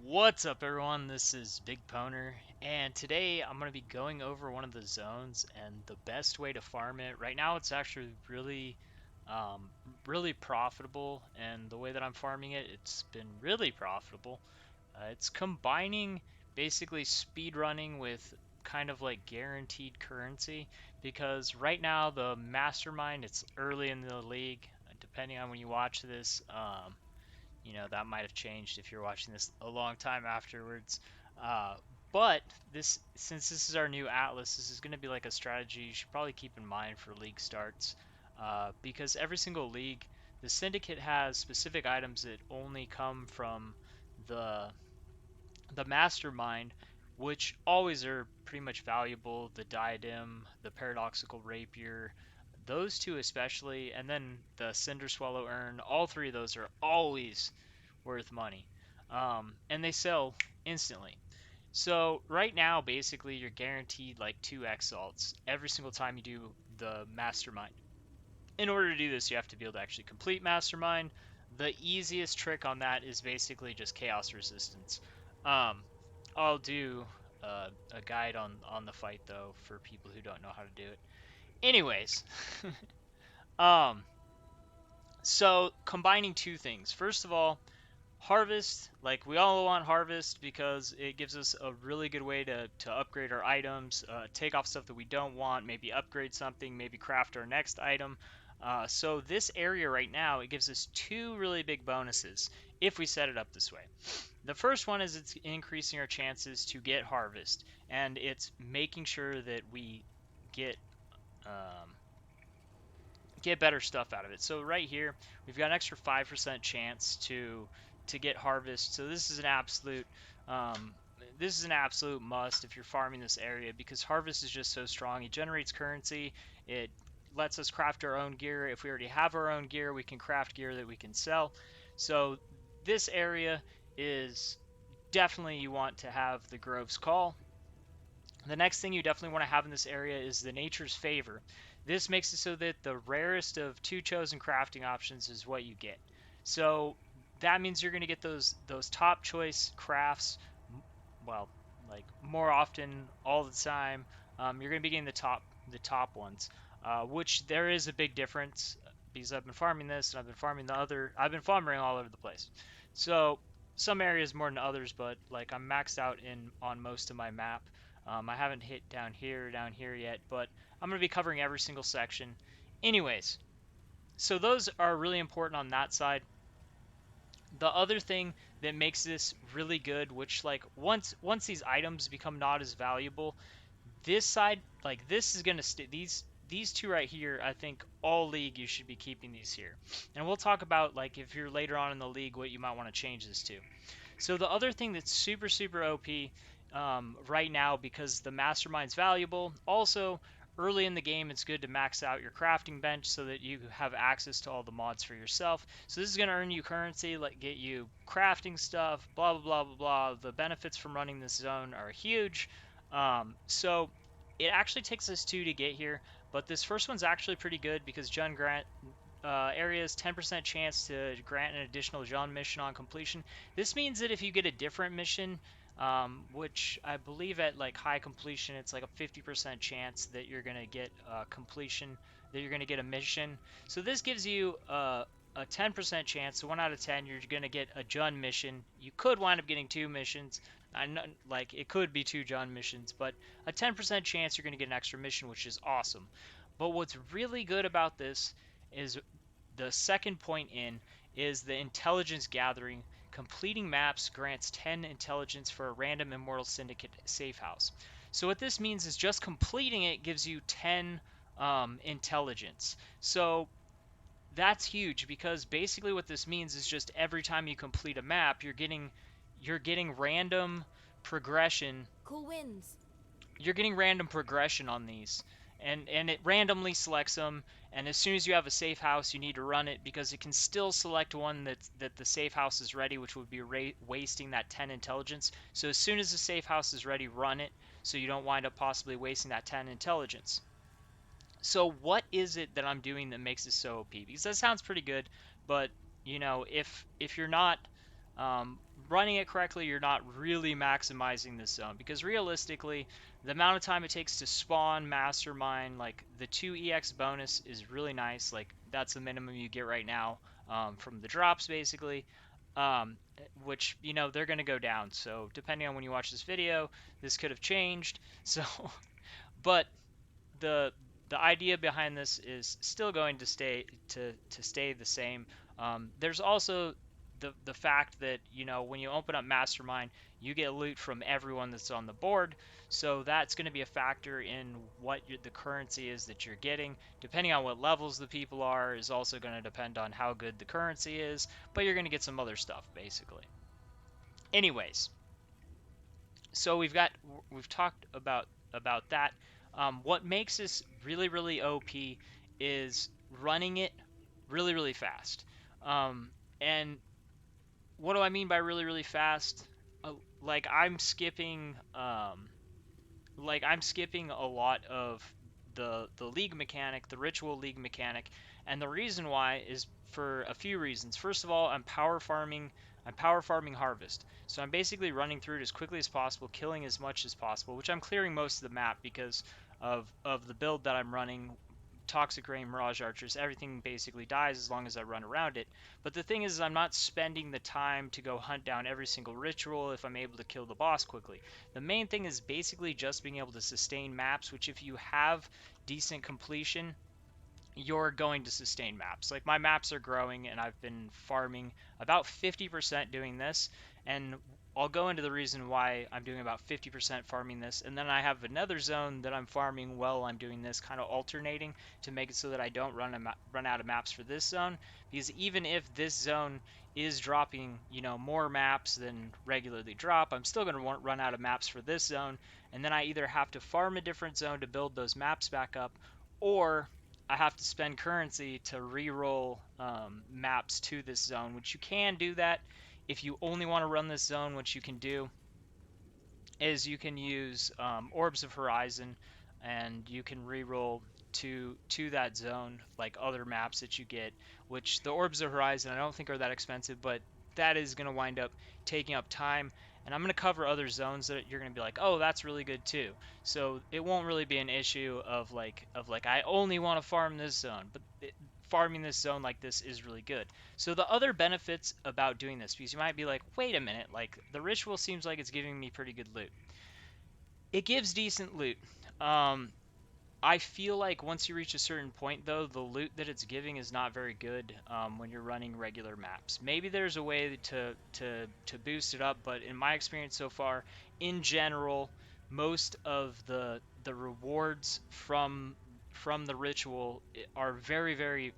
What's up, everyone? This is BigPowner, and today I'm going to be going over one of the zones and the best way to farm it. Right now, it's actually um, really profitable, and the way that I'm farming it, it's been really profitable. It's combining basically speed running with kind of like guaranteed currency, because right now the mastermind, it's early in the league. Depending on when you watch this, that might have changed if you're watching this a long time afterwards. Uh, but since this is our new atlas, this is going to be like a strategy you should probably keep in mind for league starts, because every single league, the syndicate has specific items that only come from the the mastermind, which always are pretty much valuable. The diadem, the paradoxical rapier, those two especially, and then the cinder swallow urn. All three of those are always worth money, and they sell instantly. So right now, basically, you're guaranteed like 2 exalts every single time you do the mastermind. In order to do this, you have to be able to actually complete mastermind. The easiest trick on that is basically just chaos resistance. Um, I'll do a guide on the fight though for people who don't know how to do it. Anyways, um, so combining two things. First of all, harvest, like we all want harvest because it gives us a really good way to upgrade our items, take off stuff that we don't want, maybe upgrade something, maybe craft our next item. So this area right now, it gives us two really big bonuses if we set it up this way. The first one is it's increasing our chances to get harvest, and it's making sure that we get um, get better stuff out of it. So right here, we've got an extra 5% chance to get harvest. So um, this is an absolute must if you're farming this area, because harvest is just so strong. It generates currency. It lets us craft our own gear. If we already have our own gear, we can craft gear that we can sell. So this area is definitely, you want to have the Grove's Call. The next thing you definitely want to have in this area is the Nature's Favor. This makes it so that the rarest of two chosen crafting options is what you get. So that means you're going to get those top choice crafts, well, like more often all the time. You're going to be getting the top ones, which there is a big difference, because I've been farming this and I've been farming the other. I've been farming all over the place. So some areas more than others, but like I'm maxed out in on most of my map. I haven't hit down here yet, but I'm going to be covering every single section. Anyways, so those are really important on that side. The other thing that makes this really good, which like once these items become not as valuable, this side, like this is going to stay, these two right here, I think all league you should be keeping these here. And we'll talk about like if you're later on in the league what you might want to change this to. So the other thing that's super OP right now, because the mastermind's valuable, also early in the game it's good to max out your crafting bench so that you have access to all the mods for yourself. So this is going to earn you currency, like get you crafting stuff, blah blah blah blah blah. The benefits from running this zone are huge. So it actually takes us 2 to get here, but this first one's actually pretty good because Jun Grant areas 10% chance to grant an additional Jean mission on completion. This means that if you get a different mission, which I believe at like high completion, it's like a 50% chance that you're gonna get completion, that you're gonna get a mission. So this gives you a 10% chance, so 1 out of 10, you're gonna get a Jun mission. You could wind up getting 2 missions. I know, like it could be 2 Jun missions, but a 10% chance you're gonna get an extra mission, which is awesome. But what's really good about this is the second point in is the intelligence gathering. Completing maps grants 10 intelligence for a random Immortal Syndicate safe house. So what this means is just completing it gives you 10 intelligence. So that's huge, because basically what this means is just every time you complete a map, you're getting random progression. Cool wins. You're getting random progression on these, and it randomly selects them. And as soon as you have a safe house, you need to run it, because it can still select one that the safe house is ready, which would be wasting that 10 intelligence. So as soon as the safe house is ready, run it, so you don't wind up possibly wasting that 10 intelligence. So what is it that I'm doing that makes it so OP? Because that sounds pretty good, but if you're not um, running it correctly, you're not really maximizing this zone because realistically, the amount of time it takes to spawn mastermind, like the 2 EX bonus is really nice. Like that's the minimum you get right now from the drops, basically. Which they're going to go down. So depending on when you watch this video, this could have changed. So, but the the idea behind this is still going to stay the same. There's also the fact that when you open up Mastermind, you get loot from everyone that's on the board, so that's going to be a factor in what the currency is that you're getting. Depending on what levels the people are, is also going to depend on how good the currency is, but you're going to get some other stuff basically. Anyways, so we've talked about that. What makes this really OP is running it really fast. And what do I mean by really fast? Like I'm skipping a lot of the league mechanic, the ritual league mechanic, and the reason why is for a few reasons. First of all, I'm power farming harvest. So I'm basically running through it as quickly as possible, killing as much as possible, which I'm clearing most of the map because of the build that I'm running. Toxic Rain, Mirage Archers, everything basically dies as long as I run around it. But the thing is, I'm not spending the time to go hunt down every single ritual if I'm able to kill the boss quickly. The main thing is basically just being able to sustain maps, which if you have decent completion, you're going to sustain maps. Like my maps are growing and I've been farming about 50% doing this, and I'll go into the reason why I'm doing about 50% farming this, and then I have another zone that I'm farming while I'm doing this, kind of alternating to make it so that I don't run out of maps for this zone, because even if this zone is dropping, more maps than regularly drop, I'm still going to run out of maps for this zone, and then I either have to farm a different zone to build those maps back up, or I have to spend currency to re-roll maps to this zone, which you can do that if you only want to run this zone. What you can do is you can use Orbs of Horizon, and you can re-roll to that zone like other maps that you get. Which the Orbs of Horizon I don't think are that expensive, but that is going to wind up taking up time. And I'm going to cover other zones that you're going to be like, oh, that's really good too. So it won't really be an issue of like I only want to farm this zone, but farming this zone like this is really good. So the other benefits about doing this, because you might be like, wait a minute, like the ritual seems like it's giving me pretty good loot. It gives decent loot. Um, I feel like once you reach a certain point, though, the loot that it's giving is not very good when you're running regular maps. Maybe there's a way to boost it up, but in my experience so far, in general, most of the rewards from the ritual are very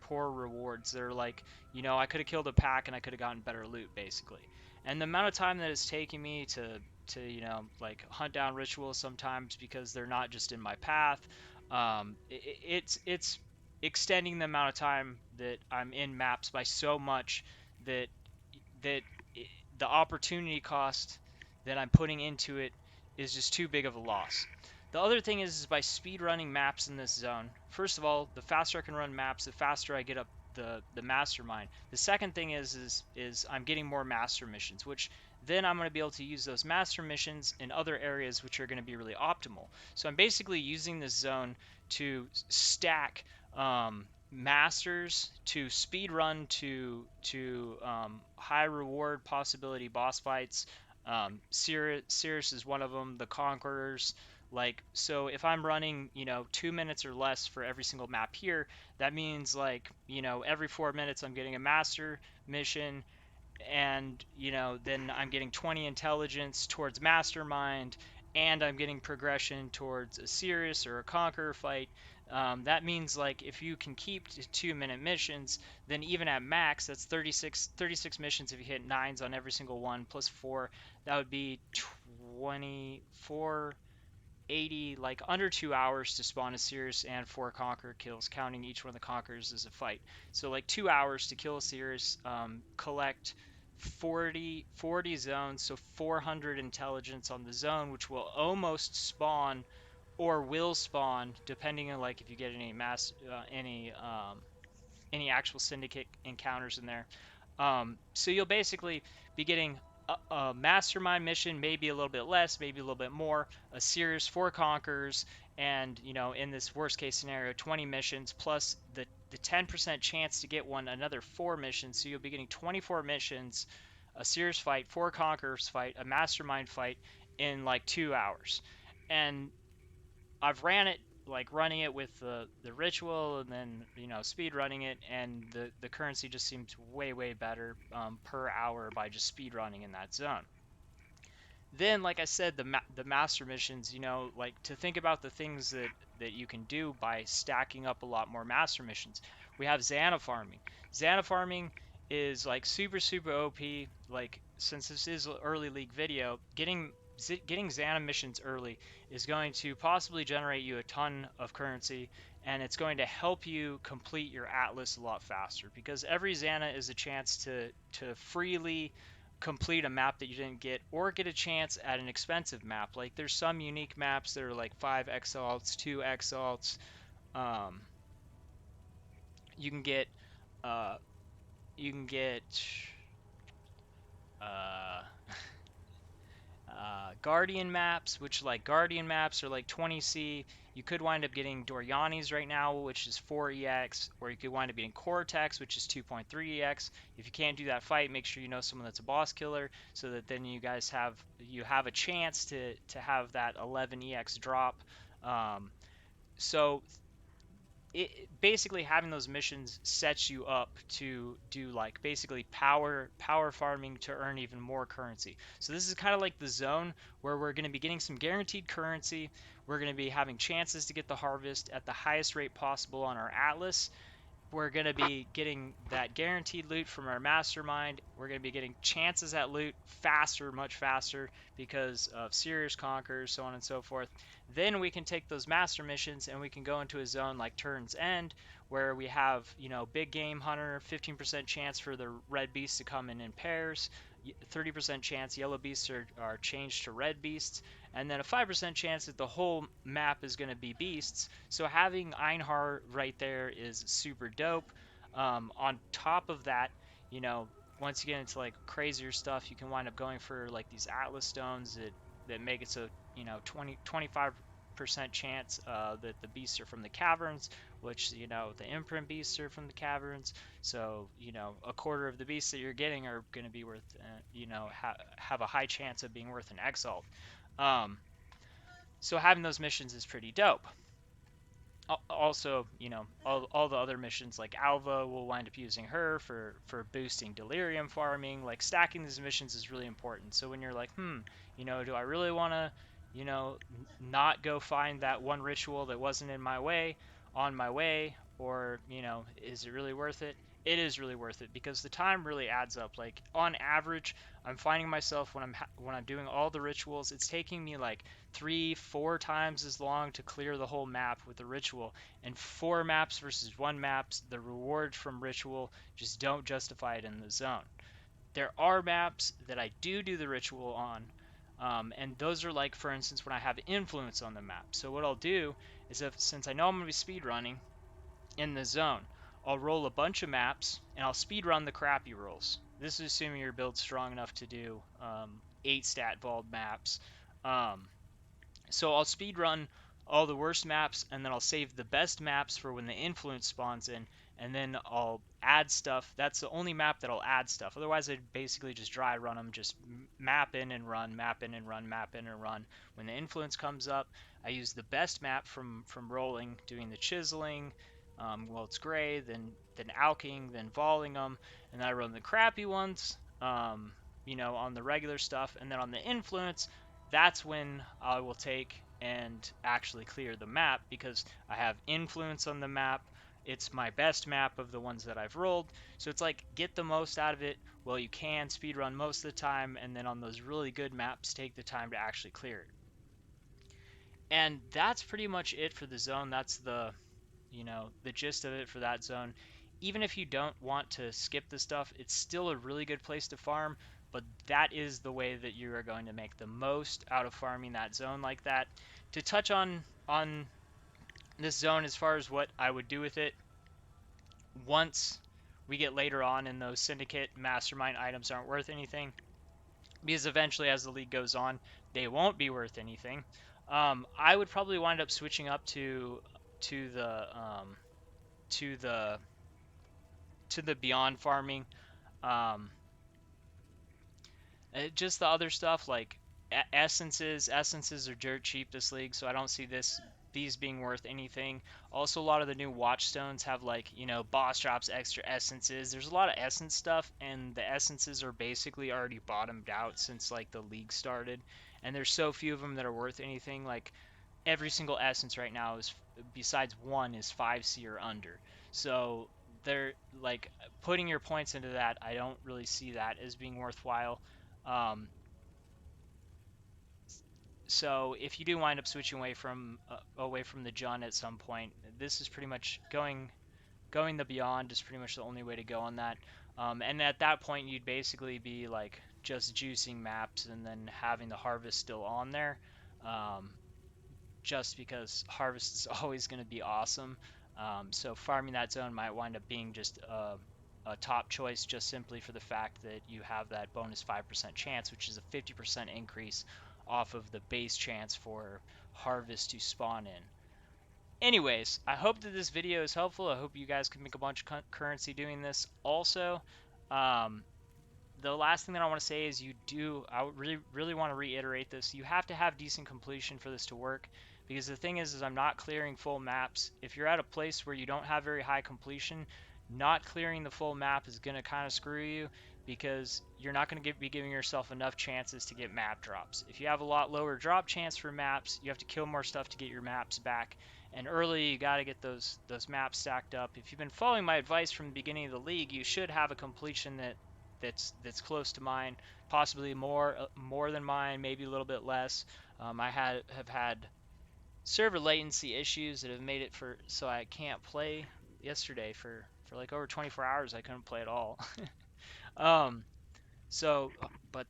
poor rewards. They're like, I could have killed a pack and I could have gotten better loot, basically. And the amount of time that it's taking me to like hunt down rituals sometimes because they're not just in my path, it's extending the amount of time that I'm in maps by so much that that the opportunity cost that I'm putting into it is just too big of a loss. The other thing is by speed running maps in this zone. First of all, the faster I can run maps, the faster I get up the mastermind. The second thing is I'm getting more master missions, which then I'm going to be able to use those master missions in other areas which are going to be really optimal. So I'm basically using this zone to stack masters, to speed run to high reward possibility boss fights. Sirus is one of them. The Conquerors. Like, so if I'm running 2 minutes or less for every single map here, that means like every 4 minutes I'm getting a master mission, and then I'm getting 20 intelligence towards mastermind, and I'm getting progression towards a sirus or a conqueror fight. That means like if you can keep to 2 minute missions, then even at max, that's 36 missions. If you hit nines on every single one plus four, that would be 24 80, like under 2 hours to spawn a Sirius and 4 conqueror kills, counting each one of the conquerors as a fight. So like 2 hours to kill a Sirius, collect 40 zones, so 400 intelligence on the zone, which will almost spawn or will spawn depending on like if you get any actual syndicate encounters in there. So you'll basically be getting a mastermind mission, maybe a little bit less, maybe a little bit more, a series, 4 conquers, and in this worst case scenario, 20 missions plus the 10% chance to get one another 4 missions. So you'll be getting 24 missions, a series fight, 4 conquerors fight, a mastermind fight in like 2 hours. And I've ran it like running it with the ritual and then speed running it, and the currency just seems way better per hour by just speed running in that zone. Then, like I said, the master missions, like to think about the things that you can do by stacking up a lot more master missions. We have Zana farming. Zana farming is like super OP. Like, since this is an early league video, getting Zana missions early is going to possibly generate you a ton of currency, and it's going to help you complete your atlas a lot faster, because every Zana is a chance to freely complete a map that you didn't get, or get a chance at an expensive map. Like, there's some unique maps that are like 5 exalts, 2 exalts. Um, you can get uh, you can get uh, Guardian maps, which, like, Guardian maps are like 20C. You could wind up getting Doriani's right now, which is 4EX, or you could wind up getting Cortex, which is 2.3EX. If you can't do that fight, make sure you know someone that's a boss killer, so that then you have a chance to have that 11EX drop. Um, so basically having those missions sets you up to do like basically power farming to earn even more currency. So this is kind of like the zone where we're going to be getting some guaranteed currency. We're going to be having chances to get the harvest at the highest rate possible on our atlas. We're going to be getting that guaranteed loot from our mastermind. We're going to be getting chances at loot faster, much faster, because of serious conquers, so on and so forth. Then we can take those master missions and we can go into a zone like Turn's End, where we have, big game hunter, 15% chance for the red beasts to come in pairs, 30% chance yellow beasts are changed to red beasts, and then a 5% chance that the whole map is going to be beasts. So having Einhar right there is super dope. On top of that, you know, once you get into like crazier stuff, you can wind up going for like these Atlas stones that make it so 25% chance that the beasts are from the caverns, which the imprint beasts are from the caverns. So a quarter of the beasts that you're getting are going to be worth have a high chance of being worth an exalt. Um, so having those missions is pretty dope. Also, all the other missions, like Alva, will wind up using her for boosting delirium farming. Like, stacking these missions is really important. So when you're like, do I really want to, not go find that one ritual that wasn't in my way on my way, or is it really worth it? It is really worth it, because the time really adds up. Like, on average, I'm finding myself when I'm doing all the rituals, it's taking me like 3-4 times as long to clear the whole map with the ritual. And 4 maps versus 1 maps, the rewards from ritual just don't justify it in the zone. There are maps that I do the ritual on, and those are like, for instance, when I have influence on the map. So what I'll do is, since I know I'm going to be speed running in the zone, I'll roll a bunch of maps and I'll speed run the crappy rolls. This is assuming your build's strong enough to do 8 stat vault maps. So I'll speed run all the worst maps, and then I'll save the best maps for when the influence spawns in, and then I'll add stuff. That's the only map that I'll add stuff. Otherwise, I'd basically just dry run them, just map in and run, map in and run, map in and run. When the influence comes up, I use the best map from rolling, doing the chiseling. Well, it's gray, then alking, then volleying them, and then I run the crappy ones, on the regular stuff, and then on the influence, that's when I will take and actually clear the map, because I have influence on the map. It's my best map of the ones that I've rolled. So it's like, get the most out of it while you can, speedrun most of the time, and then on those really good maps, take the time to actually clear it. And that's pretty much it for the zone. That's the gist of it for that zone. Even if you don't want to skip the stuff, it's still a really good place to farm, but that is the way that you are going to make the most out of farming that zone like that. To touch on this zone as far as what I would do with it, once we get later on in those syndicate mastermind items aren't worth anything, because eventually as the league goes on, they won't be worth anything. I would probably wind up switching up to the to the to the beyond farming. Um, just the other stuff like essences are dirt cheap this league, so I don't see these being worth anything. Also, a lot of the new watchstones have, like, boss drops extra essences. There's a lot of essence stuff, and the essences are basically already bottomed out since like the league started, and there's so few of them that are worth anything. Like, every single essence right now is, besides one, is 5C or under. So they're like, putting your points into that, I don't really see that as being worthwhile. Um, so if you do wind up switching away from the Jun at some point, this is pretty much going the beyond is pretty much the only way to go on that. And at that point, you'd basically be like just juicing maps and then having the harvest still on there. Um, just because harvest is always going to be awesome. So farming that zone might wind up being just a top choice, just simply for the fact that you have that bonus 5% chance, which is a 50% increase off of the base chance for harvest to spawn in. Anyways, I hope that this video is helpful. I hope you guys can make a bunch of currency doing this. Also, um, the last thing that I want to say is I would really want to reiterate this. You have to have decent completion for this to work, because the thing is I'm not clearing full maps. If you're at a place where you don't have very high completion, not clearing the full map is going to kind of screw you, because you're not going to be giving yourself enough chances to get map drops. If you have a lot lower drop chance for maps, you have to kill more stuff to get your maps back. And early, you got to get those maps stacked up. If you've been following my advice from the beginning of the league, you should have a completion that's close to mine, possibly more than mine, maybe a little bit less. I have had server latency issues that have made it so I can't play. Yesterday for like over 24 hours, I couldn't play at all. um, but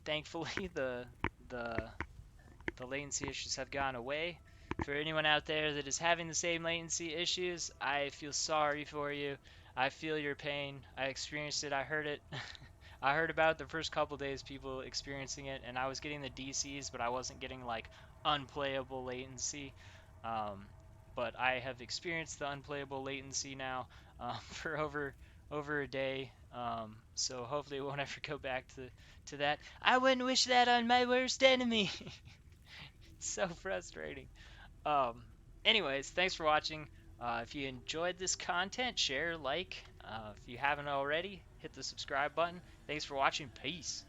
thankfully the the latency issues have gone away. For anyone out there that is having the same latency issues, I feel sorry for you. I feel your pain. I experienced it. I heard it. I heard about it the first couple days, people experiencing it, and I was getting the DCs, but I wasn't getting like unplayable latency. Um, but I have experienced the unplayable latency now, for over a day. So hopefully it won't ever go back to that. I wouldn't wish that on my worst enemy. It's so frustrating. Um, Anyways, thanks for watching. If you enjoyed this content, share, like. If you haven't already, hit the subscribe button. Thanks for watching. Peace.